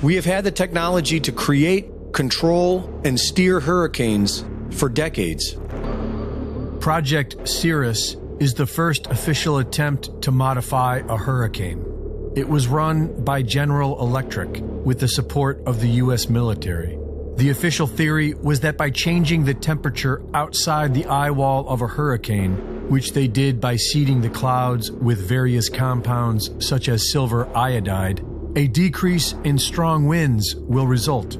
We have had the technology to create, control, and steer hurricanes for decades. Project Cirrus is the first official attempt to modify a hurricane. It was run by General Electric with the support of the U.S. military. The official theory was that by changing the temperature outside the eye wall of a hurricane, which they did by seeding the clouds with various compounds such as silver iodide, a decrease in strong winds will result.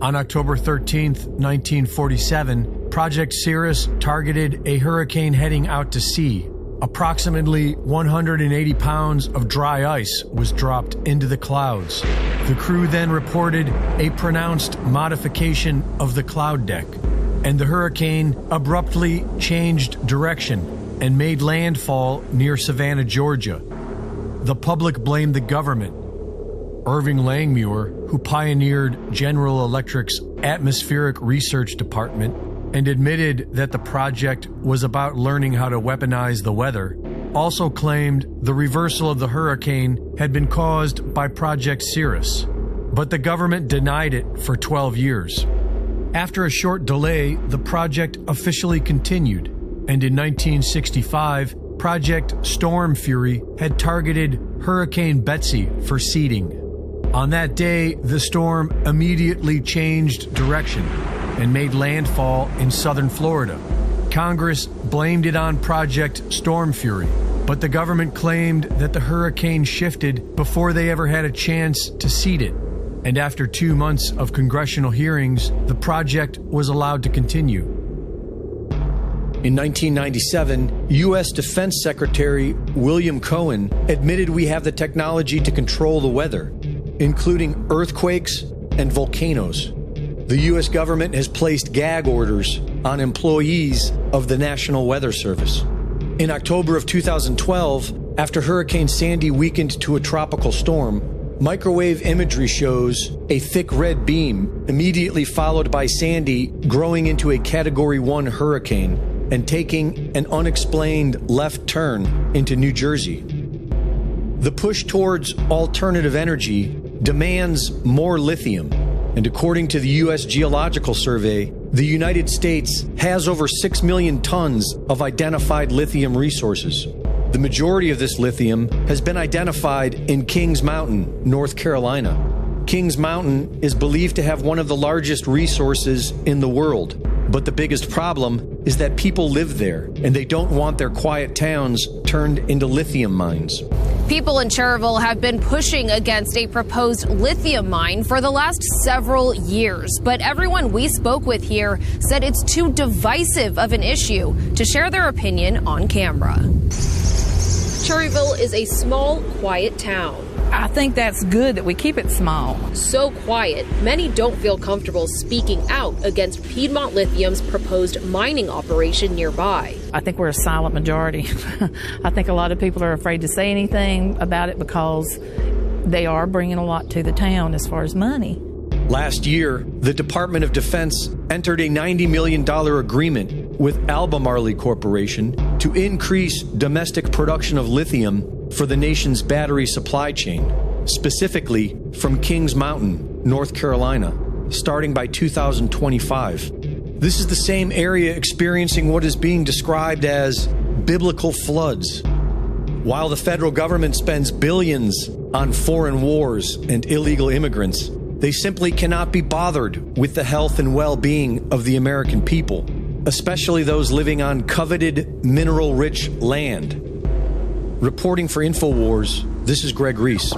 On October 13, 1947, Project Cirrus targeted a hurricane heading out to sea. Approximately 180 pounds of dry ice was dropped into the clouds. The crew then reported a pronounced modification of the cloud deck, and the hurricane abruptly changed direction and made landfall near Savannah, Georgia. The public blamed the government. Irving Langmuir, who pioneered General Electric's Atmospheric Research Department and admitted that the project was about learning how to weaponize the weather, also claimed the reversal of the hurricane had been caused by Project Cirrus. But the government denied it for 12 years. After a short delay, the project officially continued, and in 1965, Project Storm Fury had targeted Hurricane Betsy for seeding. On that day, the storm immediately changed direction and made landfall in southern Florida. Congress blamed it on Project Storm Fury, but the government claimed that the hurricane shifted before they ever had a chance to seed it. And after 2 months of congressional hearings, the project was allowed to continue. In 1997, U.S. Defense Secretary William Cohen admitted we have the technology to control the weather, including earthquakes and volcanoes. The U.S. government has placed gag orders on employees of the National Weather Service. In October of 2012, after Hurricane Sandy weakened to a tropical storm, microwave imagery shows a thick red beam immediately followed by Sandy growing into a Category 1 hurricane and taking an unexplained left turn into New Jersey. The push towards alternative energy demands more lithium, and according to the U.S. Geological Survey, the United States has over 6 million tons of identified lithium resources. The majority of this lithium has been identified in Kings Mountain, North Carolina. Kings Mountain is believed to have one of the largest resources in the world, but the biggest problem is that people live there, and they don't want their quiet towns turned into lithium mines. People in Cherville have been pushing against a proposed lithium mine for the last several years, but everyone we spoke with here said it's too divisive of an issue to share their opinion on camera. Cherryville is a small, quiet town. I think that's good that we keep it small. So quiet, many don't feel comfortable speaking out against Piedmont Lithium's proposed mining operation nearby. I think we're a silent majority. I think a lot of people are afraid to say anything about it because they are bringing a lot to the town as far as money. Last year, the Department of Defense entered a $90 million agreement with Albemarle Corporation to increase domestic production of lithium for the nation's battery supply chain, specifically from Kings Mountain, North Carolina, starting by 2025. This is the same area experiencing what is being described as biblical floods. While the federal government spends billions on foreign wars and illegal immigrants, they simply cannot be bothered with the health and well-being of the American people, especially those living on coveted, mineral-rich land. Reporting for InfoWars, this is Greg Reese.